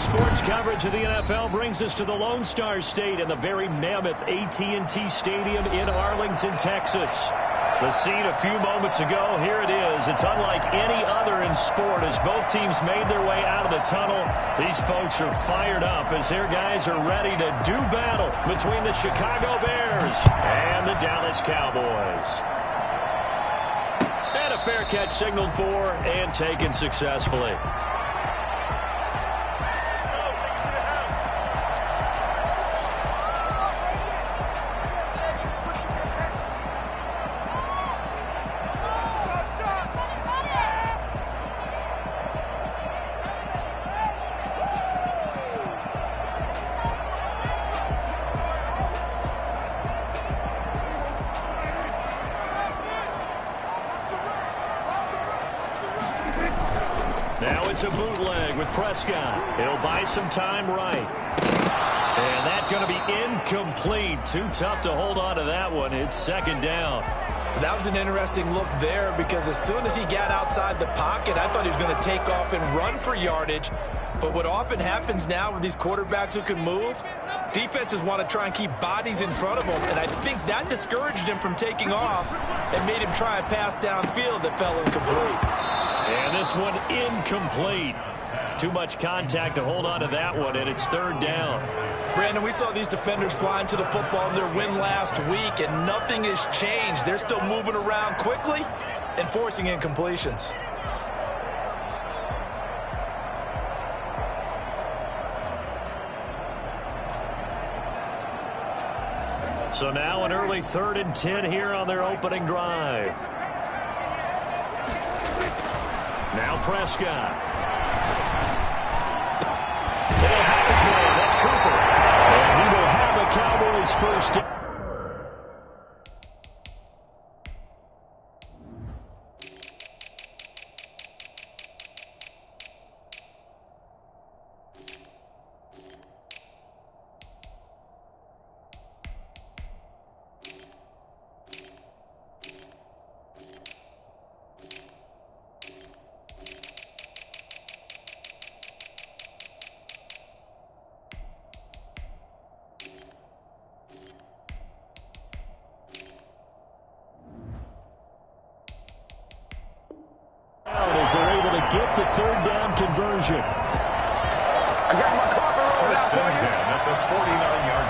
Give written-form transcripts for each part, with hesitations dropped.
Sports coverage of the NFL brings us to the Lone Star State in the very mammoth AT&T Stadium in Arlington, Texas. The scene a few moments ago, here it is. It's unlike any other in sport as both teams made their way out of the tunnel. These folks are fired up as their guys are ready to do battle between the Chicago Bears and the Dallas Cowboys. And a fair catch signaled for and taken successfully. Now it's a bootleg with Prescott. It'll buy some time right. And that's going to be incomplete. Too tough to hold on to that one. It's second down. That was an interesting look there because as soon as he got outside the pocket, I thought he was going to take off and run for yardage. But what often happens now with these quarterbacks who can move, defenses want to try and keep bodies in front of them. And I think that discouraged him from taking off and made him try a pass downfield that fell incomplete. And this one incomplete. Too much contact to hold on to that one, and it's third down. Brandon, we saw these defenders flying to the football in their win last week, and nothing has changed. They're still moving around quickly and forcing incompletions. So now an early 3rd and 10 here on their opening drive. Now Prescott. He'll have his way. That's Cooper. And he will have a Cowboys first down. As they're able to get the third down conversion. I got my coffee roll out for you. At the 49-yard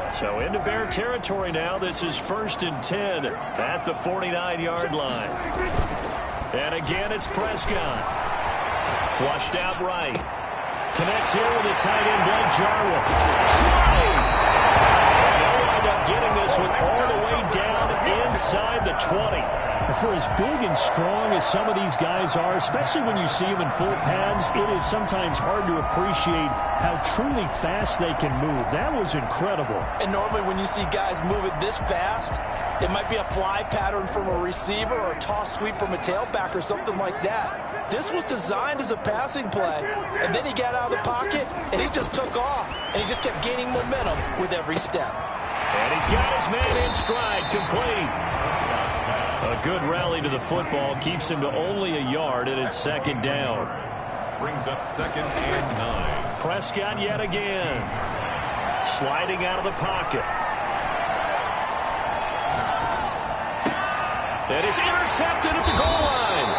line. So into Bear territory now. This is 1st and 10 at the 49-yard line. And again, it's Prescott. Flushed out right. Connects here with the tight end, Blake Jarwin. And they'll wind up getting this one all the way down inside the 20. For as big and strong as some of these guys are, especially when you see them in full pads, it is sometimes hard to appreciate how truly fast they can move. That was incredible. And normally when you see guys move it this fast, it might be a fly pattern from a receiver or a toss sweep from a tailback or something like that. This was designed as a passing play, and then he got out of the pocket, and he just took off, and he just kept gaining momentum with every step. And he's got his man in stride, complete. A good rally to the football keeps him to only a yard, and it's second down. Brings up 2nd and 9. Prescott yet again. Sliding out of the pocket. And it's intercepted at the goal line.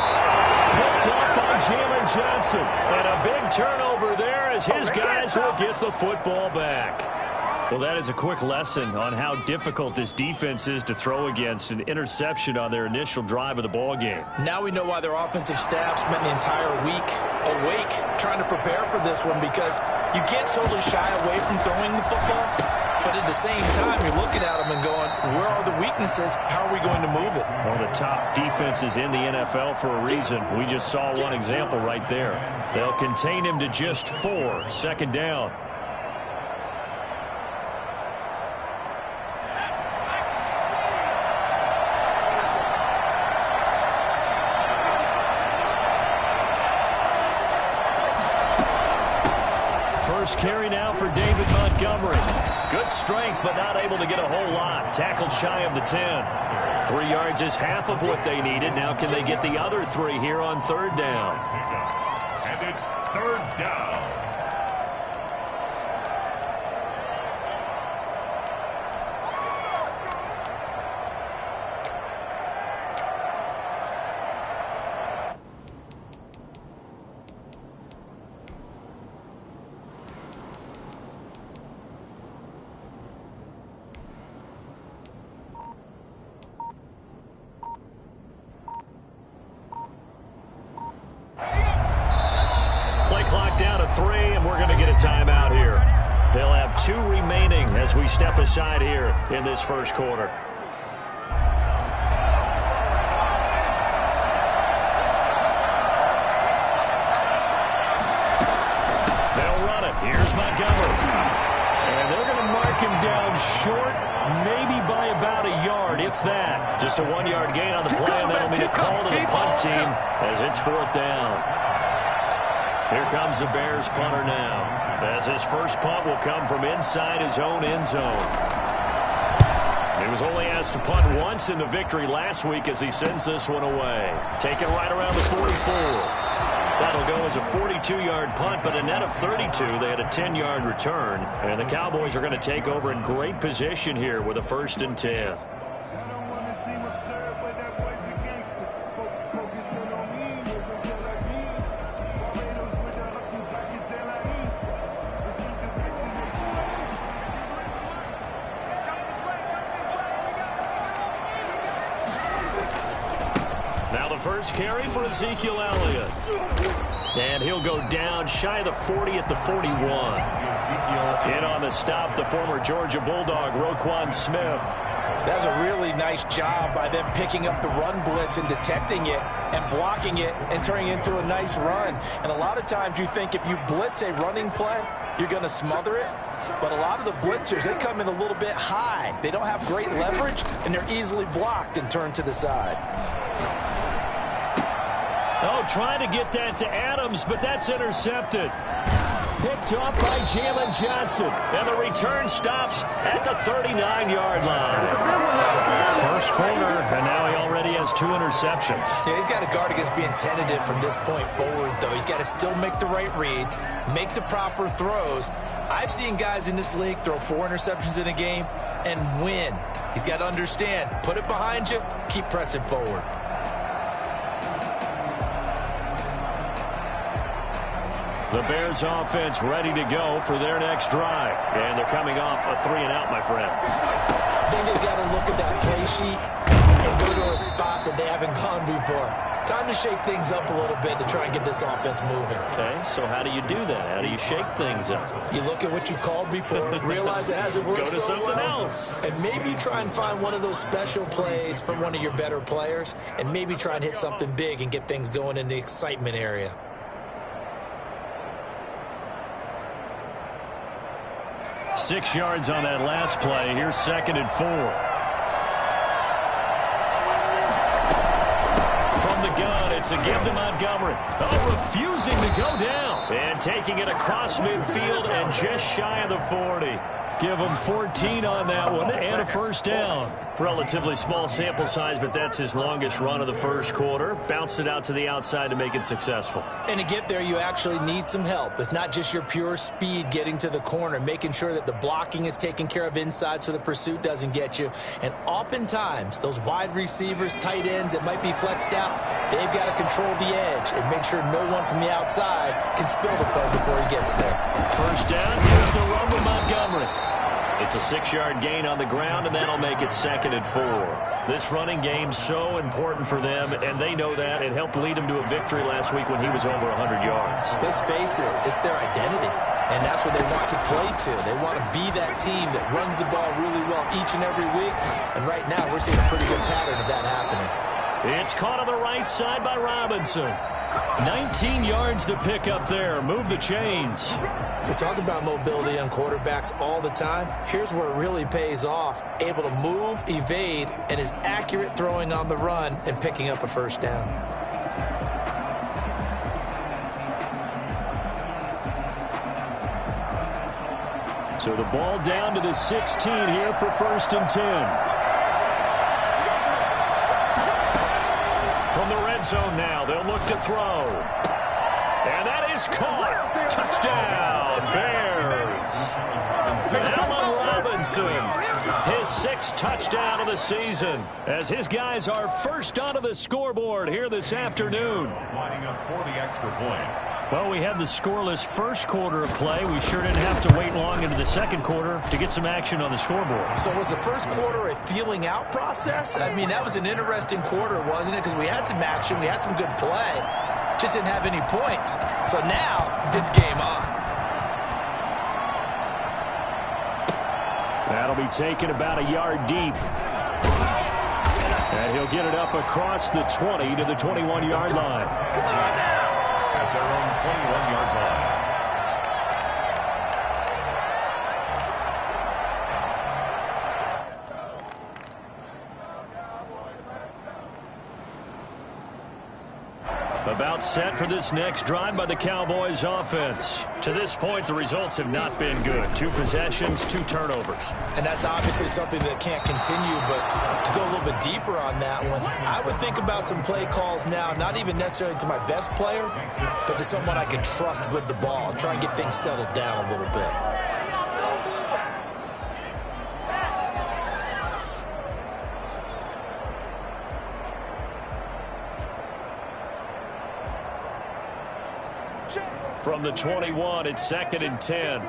Picked up by Jalen Johnson. And a big turnover there as his guys will get the football back. Well, that is a quick lesson on how difficult this defense is to throw against. An interception on their initial drive of the ballgame. Now we know why their offensive staff spent the entire week awake trying to prepare for this one, because you can't totally shy away from throwing the football. But at the same time, you're looking at them and going, where are the weaknesses? How are we going to move it? One of the top defenses in the NFL for a reason. We just saw one example right there. They'll contain him to just 4. Second down. First carry now for David Montgomery. Good strength, but not able to get a whole lot. Tackled shy of the 10. 3 yards is half of what they needed. Now can they get the other 3 here on third down? And it's third down. Timeout here. They'll have 2 remaining as we step aside here in this first quarter. They'll run it. Here's Montgomery. And they're going to mark him down short, maybe by about a yard, if that. Just a 1-yard gain on the play, and that'll be a call to the punt team as it's 4th down. Here comes the Bears punter now, as his first punt will come from inside his own end zone. He was only asked to punt once in the victory last week as he sends this one away. Taken right around the 44. That'll go as a 42-yard punt, but a net of 32. They had a 10-yard return, and the Cowboys are going to take over in great position here with a 1st and 10. First carry for Ezekiel Elliott. And he'll go down shy of the 40 at the 41. In on the stop, the former Georgia Bulldog, Roquan Smith. That's a really nice job by them picking up the run blitz and detecting it and blocking it and turning it into a nice run. And a lot of times you think if you blitz a running play, you're going to smother it. But a lot of the blitzers, they come in a little bit high. They don't have great leverage, and they're easily blocked and turned to the side. Oh, trying to get that to Adams, but that's intercepted. Picked up by Jalen Johnson. And the return stops at the 39-yard line. First quarter, and now he already has 2 interceptions. Yeah, he's got to guard against being tentative from this point forward, though. He's got to still make the right reads, make the proper throws. I've seen guys in this league throw 4 interceptions in a game and win. He's got to understand, put it behind you, keep pressing forward. The Bears offense ready to go for their next drive. And they're coming off a 3-and-out, my friend. I think they've got to look at that play sheet and go to a spot that they haven't gone before. Time to shake things up a little bit to try and get this offense moving. Okay, so how do you do that? How do you shake things up? You look at what you called before, realize it hasn't worked so well. Go to something else. And maybe try and find one of those special plays from one of your better players, and maybe try and hit something big and get things going in the excitement area. Six yards on that last play. Here's 2nd and 4. From the gun, it's a give to Montgomery. Oh, refusing to go down. And taking it across midfield and just shy of the 40. Give him 14 on that one and a 1st down. Relatively small sample size, but that's his longest run of the first quarter. Bounced it out to the outside to make it successful. And to get there, you actually need some help. It's not just your pure speed getting to the corner, making sure that the blocking is taken care of inside so the pursuit doesn't get you. And oftentimes, those wide receivers, tight ends that might be flexed out, they've got to control the edge and make sure no one from the outside can spill the play before he gets there. First down, here's the run with Montgomery. It's a 6-yard gain on the ground, and that'll make it 2nd and 4. This running game's so important for them, and they know that. It helped lead them to a victory last week when he was over 100 yards. Let's face it, it's their identity, and that's what they want to play to. They want to be that team that runs the ball really well each and every week, and right now we're seeing a pretty good pattern of that happening. It's caught on the right side by Robinson. 19 yards to pick up there. Move the chains. We talk about mobility on quarterbacks all the time. Here's where it really pays off. Able to move, evade, and is accurate throwing on the run and picking up a 1st down. So the ball down to the 16 here for 1st and 10. From the red zone now, they'll look to throw. And that is caught. Touchdown, Bears. Allen Robinson, his 6th touchdown of the season, as his guys are first onto the scoreboard here this afternoon. Lining up for the extra point. Well, we had the scoreless first quarter of play. We sure didn't have to wait long into the second quarter to get some action on the scoreboard. So was the first quarter a feeling out process? I mean, that was an interesting quarter, wasn't it? Because we had some action, we had some good play, just didn't have any points. So now it's game on. That'll be taken about a yard deep. And he'll get it up across the 20 to the 21-yard line. At their own 21-yard line. About set for this next drive by the Cowboys offense. To this point, the results have not been good. 2 possessions, 2 turnovers. And that's obviously something that can't continue, but to go a little bit deeper on that one, I would think about some play calls now, not even necessarily to my best player, but to someone I can trust with the ball. Try and get things settled down a little bit. From the 21, it's 2nd and 10.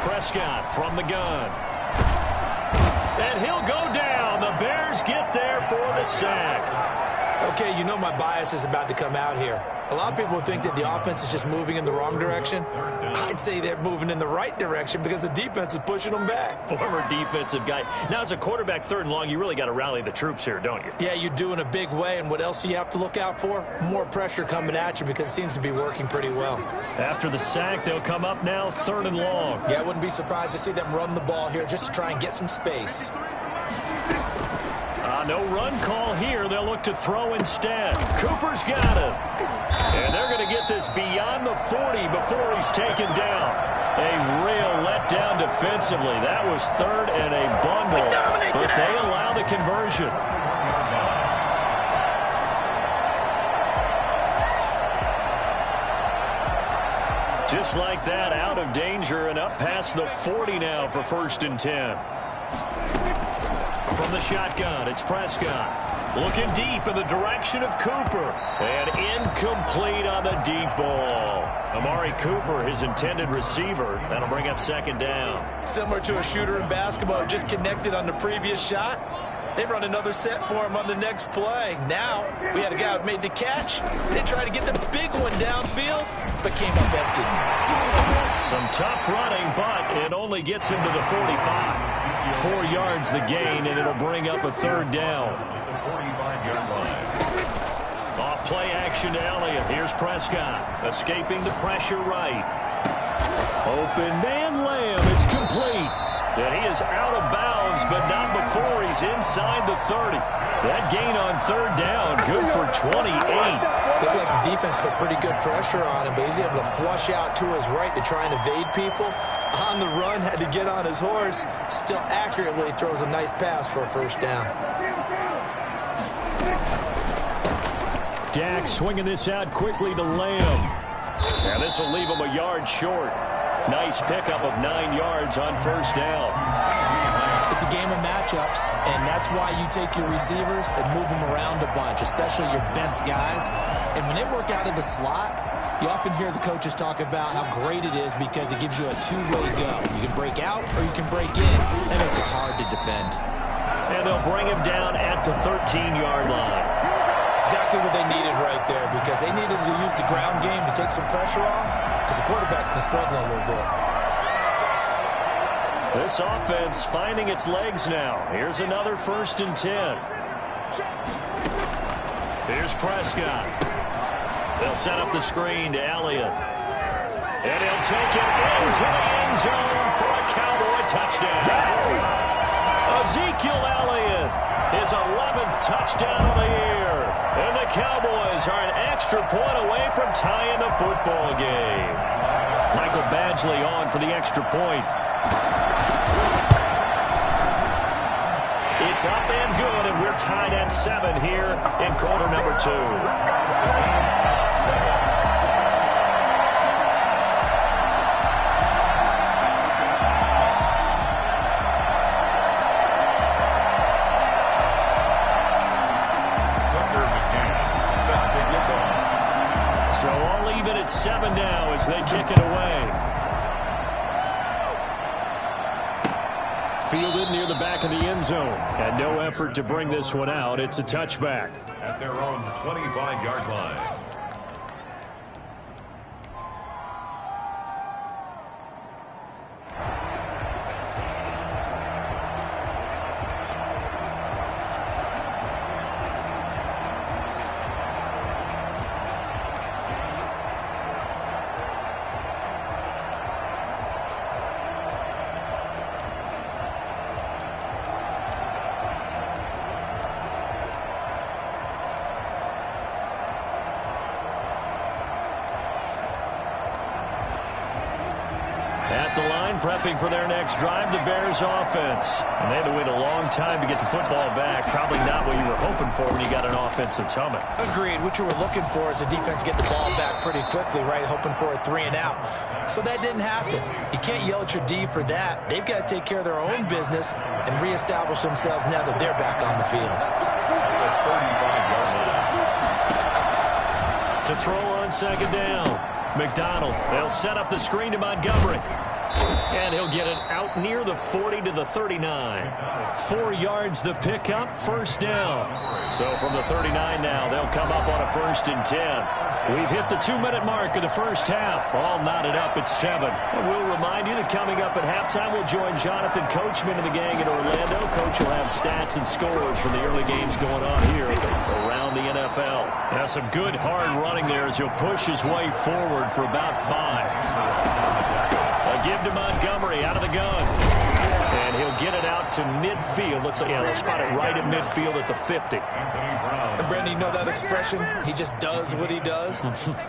Prescott from the gun. And he'll go down. The Bears get there for the sack. Okay, you know my bias is about to come out here. A lot of people think that the offense is just moving in the wrong direction. I'd say they're moving in the right direction because the defense is pushing them back. Former defensive guy. Now, as a quarterback, 3rd and long, you really got to rally the troops here, don't you? Yeah, you do in a big way. And what else do you have to look out for? More pressure coming at you because it seems to be working pretty well. After the sack, they'll come up now 3rd and long. Yeah, I wouldn't be surprised to see them run the ball here just to try and get some space. No run call here. They'll look to throw instead. Cooper's got it. And they're going to get this beyond the 40 before he's taken down. A real letdown defensively. That was 3rd and a bundle. But they allow the conversion. Just like that, out of danger and up past the 40 now for 1st and 10. From the shotgun, it's Prescott. Looking deep in the direction of Cooper. And incomplete on the deep ball. Amari Cooper, his intended receiver. That'll bring up 2nd down. Similar to a shooter in basketball, just connected on the previous shot. They run another set for him on the next play. Now, we had a guy who made the catch. They tried to get the big one downfield, but came up empty. Some tough running, but it only gets him to the 45. 4 yards the gain, and it'll bring up a 3rd down. Off play action to Elliott. Here's Prescott, escaping the pressure right. Open man Lamb. It's complete. And he is out of bounds, but not before he's inside the 30. That gain on 3rd down, good for 28. Looked like the defense put pretty good pressure on him, but he's able to flush out to his right to try and evade people. On the run, had to get on his horse. Still accurately throws a nice pass for a 1st down. Dak swinging this out quickly to Lamb. And this will leave him a yard short. Nice pickup of 9 yards on 1st down. It's a game of matchups, and that's why you take your receivers and move them around a bunch, especially your best guys. And when they work out of the slot, you often hear the coaches talk about how great it is because it gives you a 2-way go. You can break out or you can break in. That makes it hard to defend. And they'll bring him down at the 13-yard line. Exactly what they needed right there because they needed to use the ground game to take some pressure off because the quarterback's been struggling a little bit. This offense finding its legs now. Here's another 1st and 10. Here's Prescott. They'll set up the screen to Elliott. And he'll take it into the end zone for a Cowboy touchdown. Ezekiel Elliott, his 11th touchdown of the year. And the Cowboys are an extra point away from tying the football game. Michael Badgley on for the extra point. It's up and good, and we're tied at 7 here in quarter number 2. So all even at 7 now as they kick it away. Fielded near the back of the end zone. And no effort to bring this one out. It's a touchback. At their own 25-yard line. At the line, prepping for their next drive, the Bears offense. And they had to wait a long time to get the football back. Probably not what you were hoping for when you got an offense that's humming. Agreed. What you were looking for is the defense get the ball back pretty quickly, right? Hoping for a 3 and out. So that didn't happen. You can't yell at your D for that. They've got to take care of their own business and reestablish themselves now that they're back on the field. To throw on second down. McDonald, they'll set up the screen to Montgomery. And he'll get it out near the 40 to the 39. 4 yards the pickup, first down. So from the 39 now, they'll come up on a 1st and 10. We've hit the 2-minute mark of the first half. All knotted up at 7. And we'll remind you that coming up at halftime, we'll join Jonathan Coachman and the gang in Orlando. Coach will have stats and scores from the early games going on here around the NFL. Now some good hard running there as he'll push his way forward for about 5. A give to Montgomery out of the gun. And he'll get it out to midfield. They'll spot it right at midfield at the 50. And Brandon, you know that expression? He just does what he does.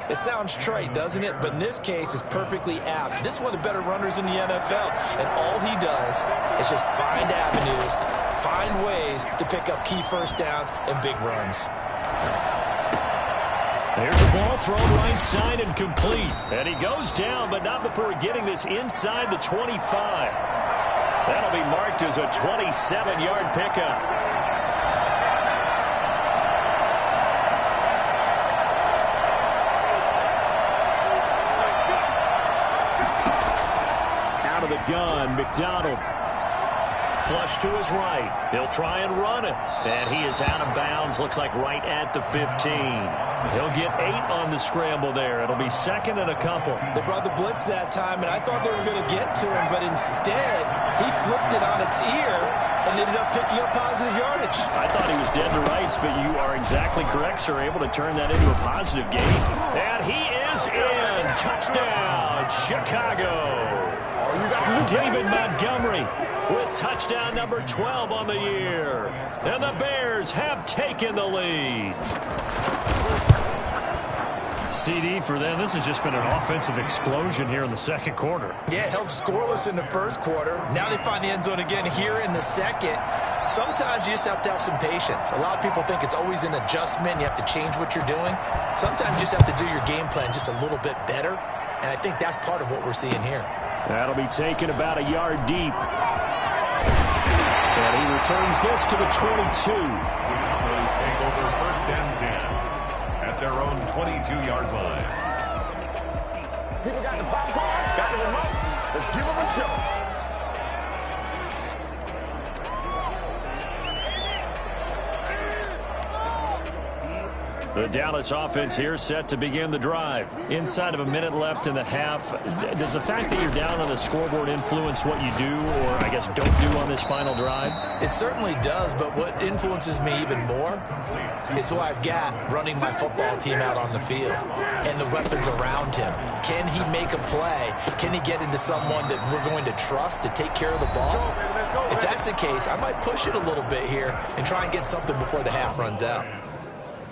It sounds trite, doesn't it? But in this case, it's perfectly apt. This is one of the better runners in the NFL. And all he does is just find avenues, find ways to pick up key first downs and big runs. There's a ball thrown right side and complete. And he goes down, but not before getting this inside the 25. That'll be marked as a 27-yard pickup. Out of the gun, McDonald. Flush to his right. He'll try and run it. And he is out of bounds. Looks like right at the 15. He'll get 8 on the scramble there. It'll be 2nd and a couple. They brought the blitz that time, and I thought they were going to get to him, but instead, he flipped it on its ear and ended up picking up positive yardage. I thought he was dead to rights, but you are exactly correct, sir. Able to turn that into a positive gain. And he is in. Touchdown, Chicago. David Montgomery with touchdown number 12 on the year. And the Bears have taken the lead. CD for them. This has just been an offensive explosion here in the second quarter. Yeah, held scoreless in the first quarter. Now they find the end zone again here in the second. Sometimes you just have to have some patience. A lot of people think it's always an adjustment. You have to change what you're doing. Sometimes you just have to do your game plan just a little bit better. And I think that's part of what we're seeing here. That'll be taken about a yard deep. And he returns this to the 22. Take over 1st and 10 at their own 22-yard line. People got the popcorn, got the remote. Let's give them a show. The Dallas offense here set to begin the drive. Inside of a minute left in the half, does the fact that you're down on the scoreboard influence what you do, or I guess don't do on this final drive? It certainly does, but what influences me even more is who I've got running my football team out on the field and the weapons around him. Can he make a play? Can he get into someone that we're going to trust to take care of the ball? If that's the case, I might push it a little bit here and try and get something before the half runs out.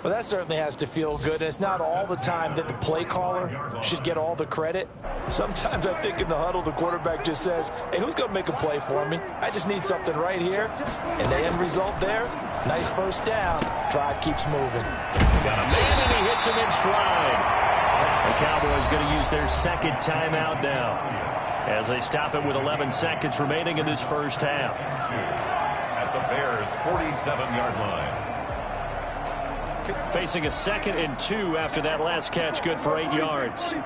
Well, that certainly has to feel good, and it's not all the time that the play caller should get all the credit. Sometimes I think in the huddle, the quarterback just says, hey, who's going to make a play for me? I just need something right here. And the end result there, nice first down. Drive keeps moving. Got a man, and he hits him in stride. The Cowboys going to use their second timeout now as they stop it with 11 seconds remaining in this first half. At the Bears' 47-yard line. Facing a 2nd and 2 after that last catch, good for 8 yards. To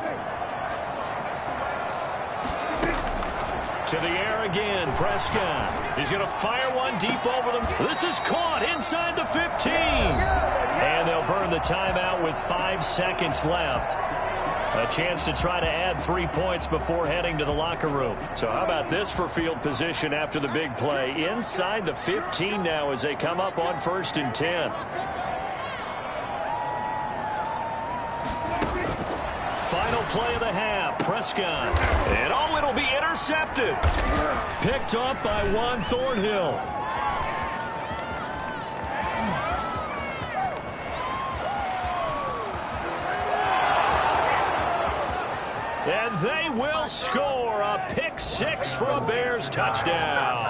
the air again, Prescott. He's going to fire one deep over them. This is caught inside the 15. And they'll burn the timeout with 5 seconds left. A chance to try to add 3 points before heading to the locker room. So how about this for field position after the big play? Inside the 15 now as they come up on 1st and 10. Final play of the half, Prescott. And oh, it'll be intercepted. Picked up by Juan Thornhill. And they will score a pick 6 for a Bears touchdown.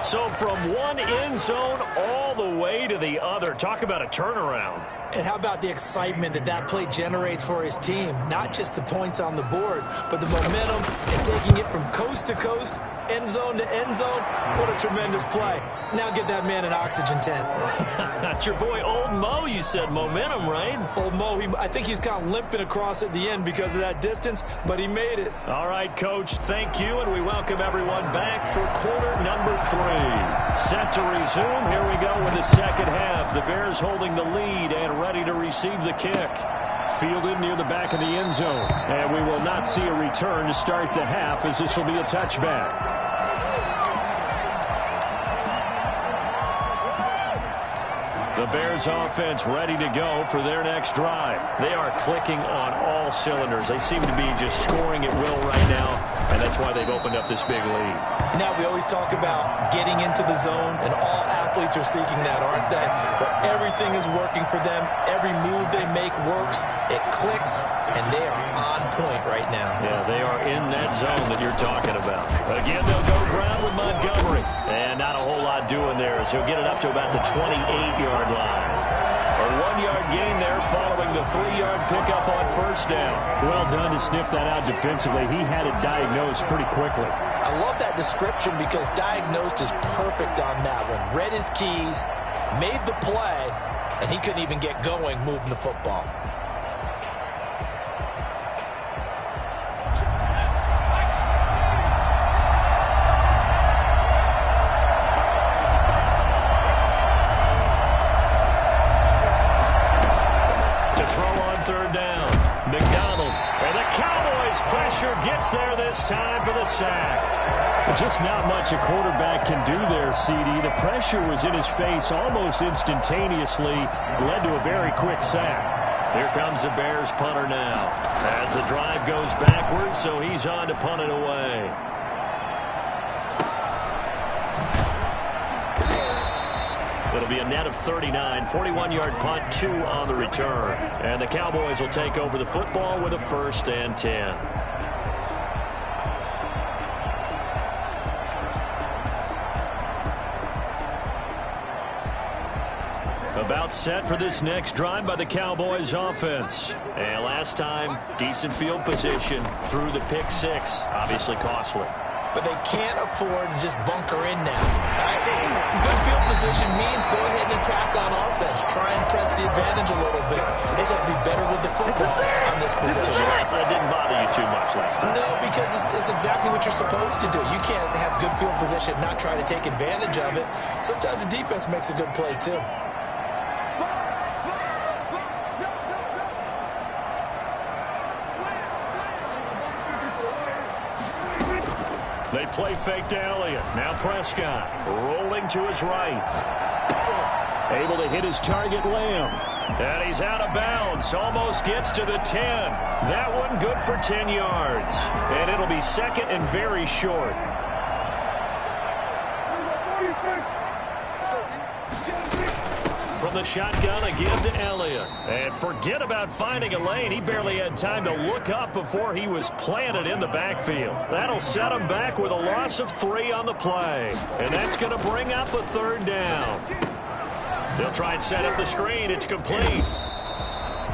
So from one end zone all the way to the other. Talk about a turnaround. And how about the excitement that that play generates for his team? Not just the points on the board, but the momentum and taking it from coast to coast, end zone to end zone. What a tremendous play. Now get that man an oxygen tent. That's your boy Old Mo, you said. Momentum, right? Old Mo, I think he's kind of limping across at the end because of that distance, but he made it. All right, Coach, thank you, and we welcome everyone back for quarter number 3. Set to resume. Here we go in the second half. The Bears holding the lead and ready to receive the kick. Fielded near the back of the end zone. And we will not see a return to start the half, as this will be a touchback. The Bears offense ready to go for their next drive. They are clicking on all cylinders. They seem to be just scoring at will right now, and that's why they've opened up this big lead. Now we always talk about getting into the zone, and all athletes are seeking that, aren't they? But everything is working for them. Every move they make works. It clicks, and they are on point right now. Yeah, they are in that zone that you're talking about. Again, they'll go ground with Montgomery. And not a whole lot doing there as he'll get it up to about the 28-yard line. A 1-yard gain there following the 3-yard pickup on first down. Well done to sniff that out defensively. He had it diagnosed pretty quickly. I love that description because diagnosed is perfect on that one. Read his keys, made the play, and he couldn't even get going moving the football. Gets there this time for the sack. Just not much a quarterback can do there, CD. The pressure was in his face almost instantaneously. Led to a very quick sack. Here comes the Bears punter now. As the drive goes backwards, so he's on to punt it away. It'll be a net of 39, 41-yard punt, 2 on the return. And the Cowboys will take over the football with a 1st and 10. About set for this next drive by the Cowboys offense. And last time, decent field position through the pick 6. Obviously costly. But they can't afford to just bunker in now. Good field position means go ahead and attack on offense. Try and press the advantage a little bit. They just have to be better with the football on this position. So that didn't bother you too much last time. No, because it's exactly what you're supposed to do. You can't have good field position, not try to take advantage of it. Sometimes the defense makes a good play, too. They play fake to Elliott. Now Prescott rolling to his right. Able to hit his target, Lamb. And he's out of bounds. Almost gets to the 10. That one good for 10 yards. And it'll be second and very short. From the shotgun again to Elliott. And forget about finding a lane. He barely had time to look up before he was planted in the backfield. That'll set him back with a loss of 3 on the play. And that's going to bring up a third down. They'll try and set up the screen. It's complete.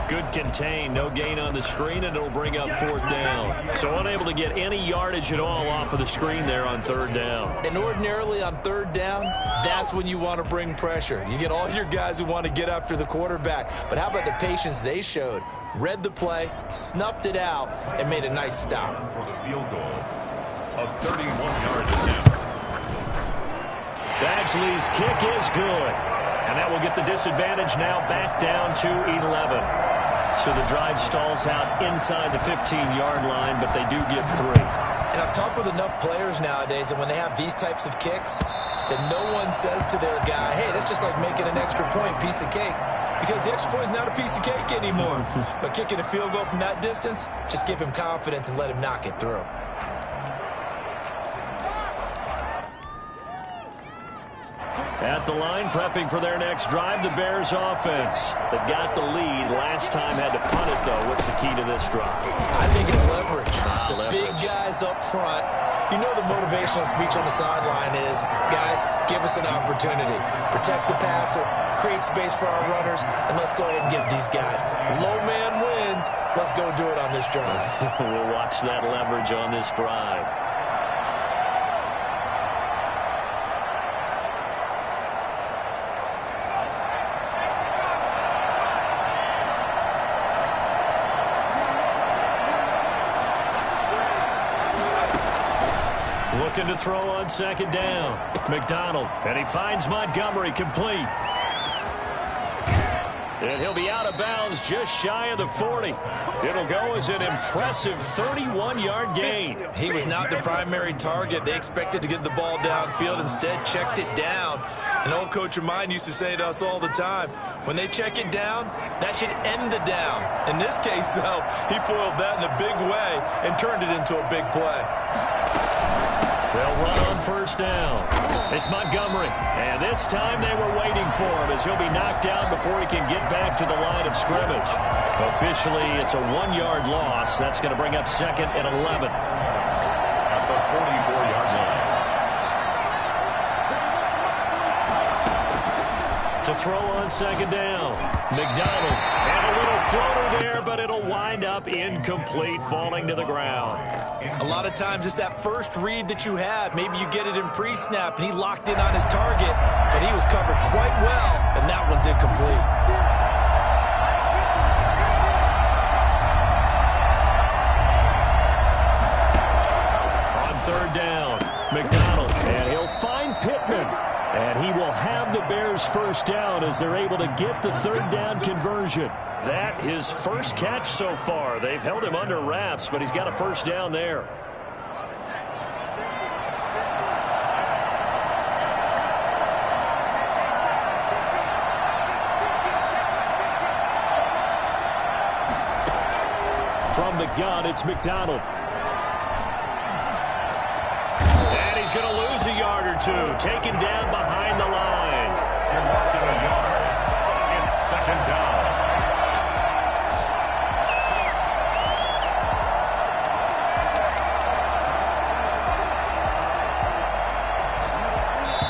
Good contain. No gain on the screen, and it'll bring up fourth down. So unable to get any yardage at all off of the screen there on third down. And ordinarily on third down, that's when you want to bring pressure. You get all your guys who want to get after the quarterback. But how about the patience they showed? Read the play, snuffed it out, and made a nice stop. For the field goal of 31 yards attempt. Badgley's kick is good. And that will get the disadvantage now back down to 11. So the drive stalls out inside the 15-yard line, but they do get 3. And I've talked with enough players nowadays that when they have these types of kicks, that no one says to their guy, hey, that's just like making an extra point, piece of cake. Because the extra point is not a piece of cake anymore. But kicking a field goal from that distance, just give him confidence and let him knock it through. At the line, prepping for their next drive, the Bears offense. They've got the lead. Last time had to punt it, though. What's the key to this drive? I think it's leverage. The leverage. Big guys up front. You know the motivational speech on the sideline is, guys, give us an opportunity. Protect the passer, create space for our runners, and let's go ahead and give these guys. Low man wins. Let's go do it on this drive. We'll watch that leverage on this drive. Looking to throw on second down. McDonald, and he finds Montgomery complete. And he'll be out of bounds just shy of the 40. It'll go as an impressive 31-yard gain. He was not the primary target. They expected to get the ball downfield. Instead, checked it down. An old coach of mine used to say to us all the time, when they check it down, that should end the down. In this case, though, he foiled that in a big way and turned it into a big play. They'll run on first down. It's Montgomery. And this time they were waiting for him as he'll be knocked out before he can get back to the line of scrimmage. Officially, it's a 1-yard loss. That's going to bring up second and 11. At the 44-yard line. To throw on second down. McDonald. And a little floater there, but it'll wind up incomplete, falling to the ground. A lot of times it's that first read that you have. Maybe you get it in pre-snap, and he locked in on his target, but he was covered quite well, and that one's incomplete. On third down, McDonald, and he'll find Pittman. And he will have the Bears first down as they're able to get the third down conversion. That his first catch so far. They've held him under wraps, but he's got a first down there. From the gun, it's McDonald. And he's going to lose a yard or two, taken down behind the line. And marking a yard. It's second down.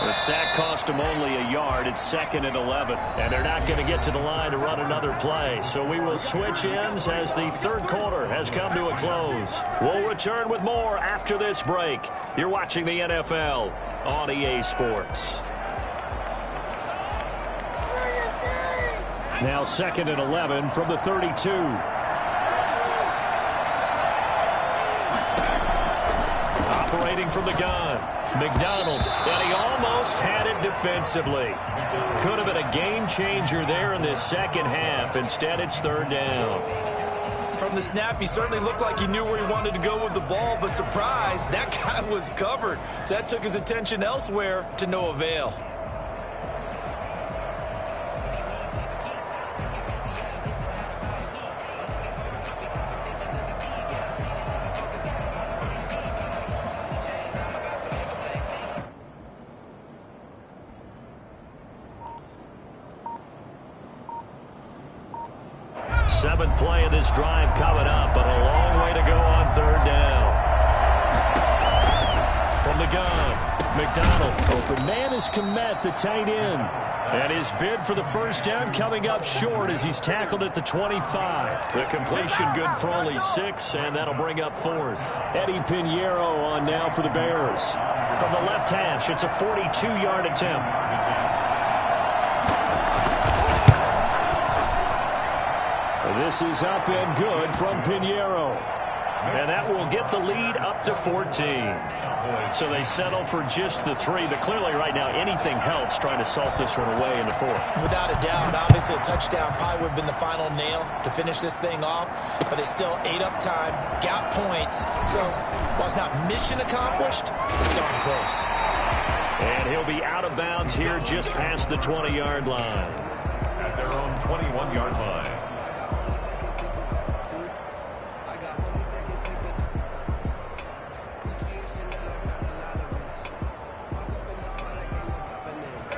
The sack cost him only a yard. It's second and 11. And they're not going to get to the line to run another play. So we will switch ends as the third quarter has come to a close. We'll return with more after this break. You're watching the NFL on EA Sports. Now second and 11 from the 32. Operating from the gun. McDonald, and he almost had it defensively. Could have been a game changer there in this second half. Instead, it's third down. From the snap, he certainly looked like he knew where he wanted to go with the ball, but surprise, that guy was covered. So that took his attention elsewhere to no avail. Seventh play of this drive coming up, but a long way to go on third down. From the gun, McDonald. Open man is Kmet, the tight end. And his bid for the first down coming up short as he's tackled at the 25. The completion good for only 6, and that'll bring up fourth. Eddie Pinheiro on now for the Bears. From the left hash, it's a 42-yard attempt. This is up and good from Pinheiro. And that will get the lead up to 14. So they settle for just the 3. But clearly right now anything helps trying to salt this one away in the 4th. Without a doubt, obviously a touchdown probably would have been the final nail to finish this thing off. But it's still 8 up time, got points. So while it's not mission accomplished, it's darn close. And he'll be out of bounds here just past the 20-yard line. At their own 21-yard line.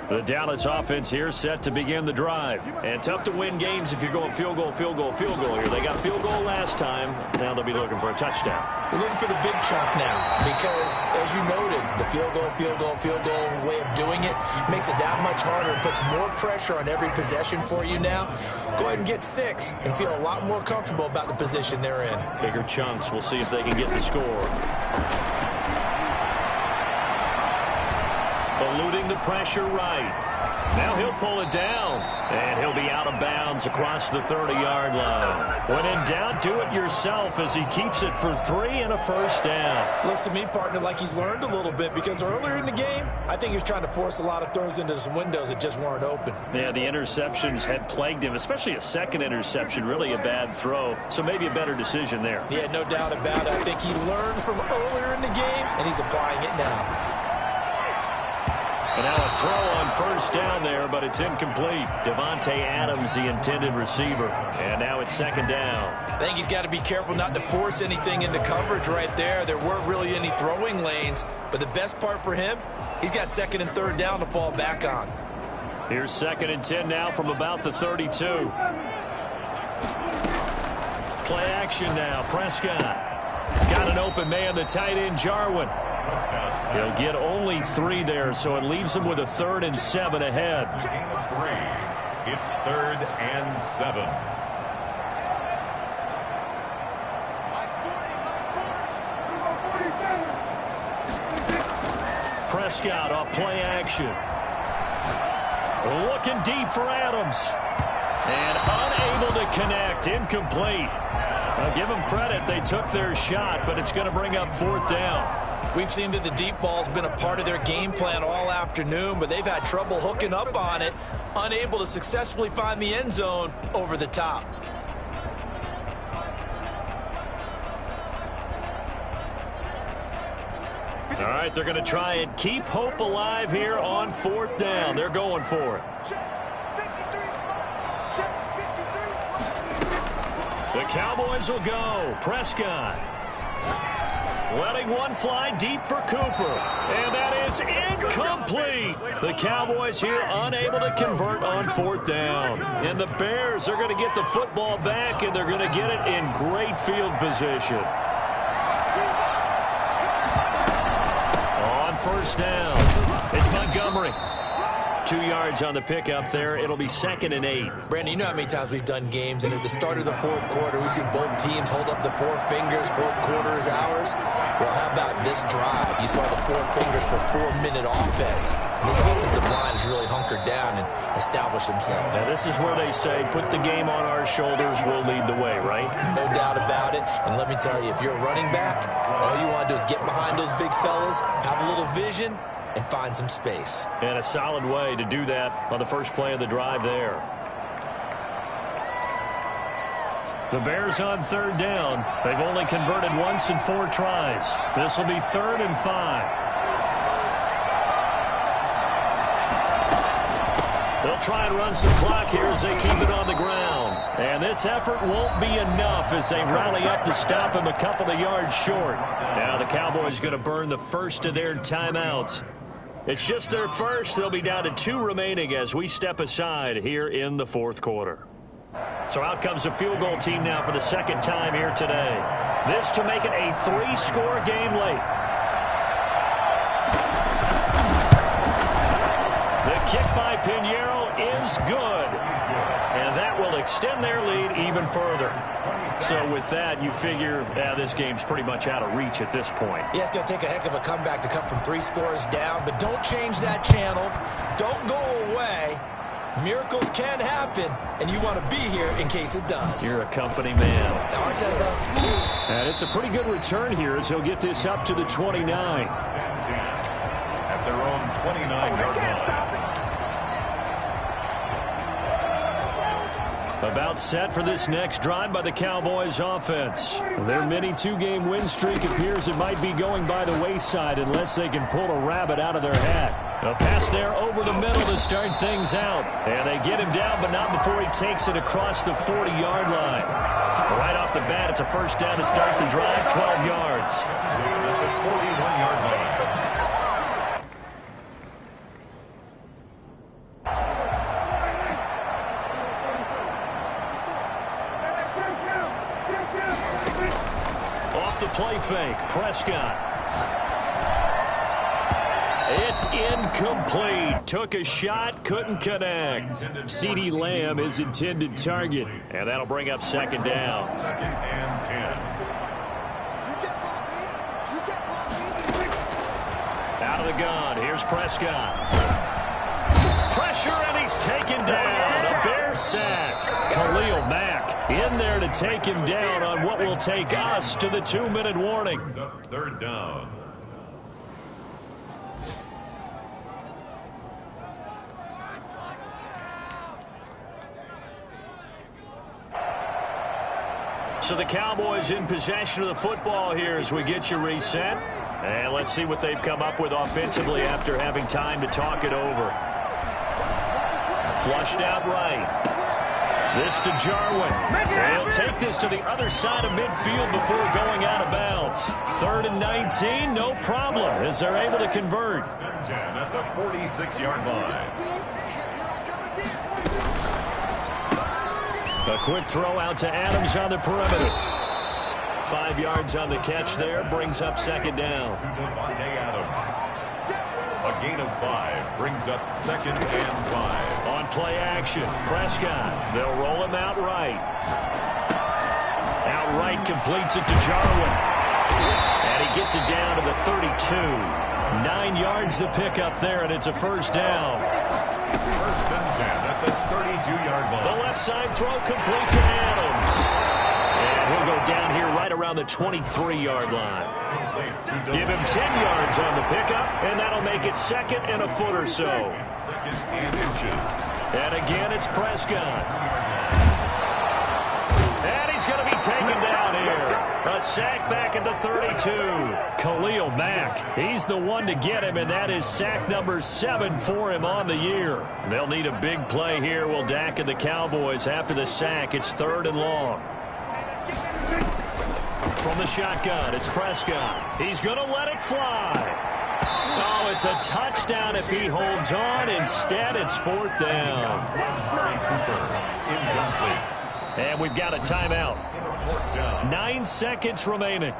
The Dallas offense here set to begin the drive. And tough to win games if you're going field goal, field goal, field goal here. They got field goal last time. Now they'll be looking for a touchdown. We're looking for the big chunk now because, as you noted, the field goal, field goal, field goal way of doing it makes it that much harder and puts more pressure on every possession for you now. Go ahead and get 6 and feel a lot more comfortable about the position they're in. Bigger chunks. We'll see if they can get the score. Eluding the pressure right. Now he'll pull it down, and he'll be out of bounds across the 30-yard line. When in doubt, do it yourself as he keeps it for 3 and a first down. Looks to me, partner, like he's learned a little bit because earlier in the game, I think he was trying to force a lot of throws into some windows that just weren't open. Yeah, the interceptions had plagued him, especially a second interception, really a bad throw. So maybe a better decision there. Yeah, no doubt about it. I think he learned from earlier in the game, and he's applying it now. And now a throw on first down there, but it's incomplete. Devontae Adams, the intended receiver. And now it's second down. I think he's got to be careful not to force anything into coverage right there. There weren't really any throwing lanes. But the best part for him, he's got second and third down to fall back on. Here's second and 10 now from about the 32. Play action now. Prescott. Got an open man, the tight end, Jarwin. He'll get only 3 there, so it leaves him with a 3rd and 7 ahead. It's 3rd and 7. Prescott off play action. Looking deep for Adams. And unable to connect. Incomplete. I'll give them credit. They took their shot, but it's going to bring up 4th down. We've seen that the deep ball's been a part of their game plan all afternoon, but they've had trouble hooking up on it, unable to successfully find the end zone over the top. All right, they're going to try and keep hope alive here on 4th down. They're going for it. The Cowboys will go. Prescott. Letting one fly deep for Cooper. And that is incomplete. The Cowboys here unable to convert on 4th down. And the Bears are going to get the football back, and they're going to get it in great field position. On first down, it's Montgomery. 2 yards on the pickup there. It'll be 2nd and 8. Brandon, you know how many times we've done games, and at the start of the 4th quarter, we see both teams hold up the 4 fingers, 4th quarter is ours. Well, how about this drive? You saw the 4 fingers for 4-minute offense. And this offensive line has really hunkered down and established themselves. Now, this is where they say, put the game on our shoulders, we'll lead the way, right? No doubt about it. And let me tell you, if you're a running back, all you want to do is get behind those big fellas, have a little vision, and find some space. And a solid way to do that on the first play of the drive there. The Bears on third down. They've only converted once in 4 tries. This will be 3rd and 5. They'll try and run some clock here as they keep it on the ground. And this effort won't be enough as they rally up to stop him a couple of yards short. Now the Cowboys going to burn the first of their timeouts. It's just their first. They'll be down to 2 remaining as we step aside here in the 4th quarter. So out comes the field goal team now for the 2nd time here today. This to make it a 3-score game late. The kick by Pinheiro is good. And that will extend their lead even further. So with that, you figure this game's pretty much out of reach at this point. Yeah, it's going to take a heck of a comeback to come from 3 scores down. But don't change that channel. Don't go away. Miracles can happen, and you want to be here in case it does. You're a company man. Aren't I, though? And it's a pretty good return here as he'll get this up to the 29. At their own 29-yard line. About set for this next drive by the Cowboys offense. Their mini 2-game win streak appears it might be going by the wayside unless they can pull a rabbit out of their hat. A pass there over the middle to start things out. And they get him down, but not before he takes it across the 40-yard line. Right off the bat, it's a first down to start the drive, 12 yards. At the 41-yard line. Off the play fake, Prescott. It's incomplete. Took a shot, couldn't connect. CeeDee Lamb is intended target. And that'll bring up 2nd down. 2nd and 10. Out of the gun, here's Prescott. Pressure, and he's taken down. A Bear sack. Khalil Mack in there to take him down on what will take us to the 2-minute warning. 3rd down. So the Cowboys in possession of the football here as we get you reset. And let's see what they've come up with offensively after having time to talk it over. Flushed out right. This to Jarwin. They'll take this to the other side of midfield before going out of bounds. 3rd and 19, no problem as they're able to convert. 10 at the 46-yard line. A quick throw out to Adams on the perimeter. 5 yards on the catch there, brings up 2nd down. Davante Adams. A gain of 5 brings up 2nd and 5. On play action, Prescott. They'll roll him out right. Outright completes it to Jarwin. And he gets it down to the 32. 9 yards to pick up there, and it's a first down. 1st and 10 at the 32-yard line. The left side throw complete to Adams. And he'll go down here right around the 23-yard line. Give him 10 yards on the pickup, and that'll make it 2nd and a foot or so. 2nd and inches. And again, it's Prescott. And he's going to be taken down here. A sack back at the 32. Khalil Mack, he's the one to get him, and that is sack number 7 for him on the year. They'll need a big play here, will Dak and the Cowboys. After the sack, it's 3rd and long. From the shotgun, it's Prescott. He's going to let it fly. Oh, it's a touchdown if he holds on. Instead, it's 4th down. Incomplete. And we've got a timeout. 9 seconds remaining.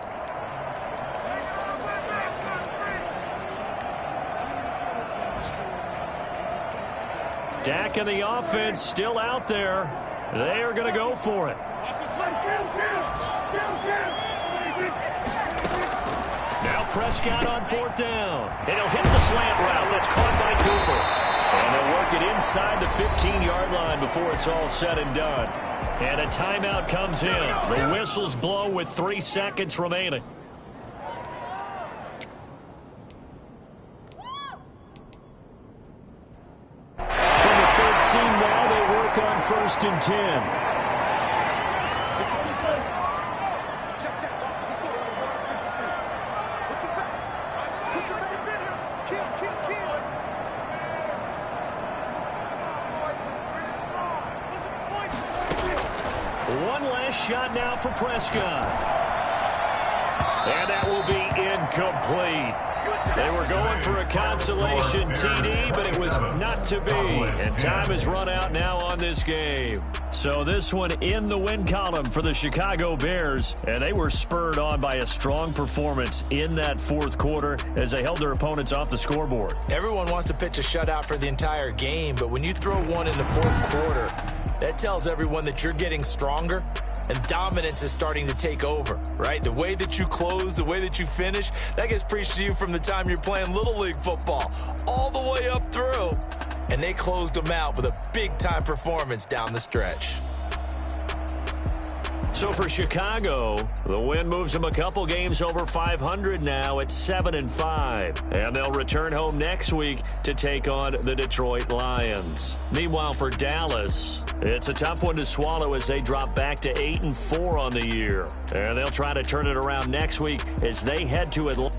Dak and the offense still out there. They are going to go for it. Now Prescott on 4th down. And he'll hit the slant route. That's caught by Cooper. And they'll work it inside the 15-yard line before it's all said and done. And a timeout comes in. The whistles blow with 3 seconds remaining. From the 13 now, they work on 1st and 10. shot now for Prescott. And that will be incomplete. They were going for a consolation TD, but it was not to be. And time has run out now on this game. So this one in the win column for the Chicago Bears. And they were spurred on by a strong performance in that fourth quarter as they held their opponents off the scoreboard. Everyone wants to pitch a shutout for the entire game, but when you throw one in the fourth quarter, that tells everyone that you're getting stronger and dominance is starting to take over, right? The way that you close, the way that you finish, that gets preached to you from the time you're playing Little League football all the way up through. And they closed them out with a big-time performance down the stretch. So for Chicago, the win moves them a couple games over 500 now at 7-5. And they'll return home next week to take on the Detroit Lions. Meanwhile, for Dallas, it's a tough one to swallow as they drop back to 8-4 on the year. And they'll try to turn it around next week as they head to Atlanta.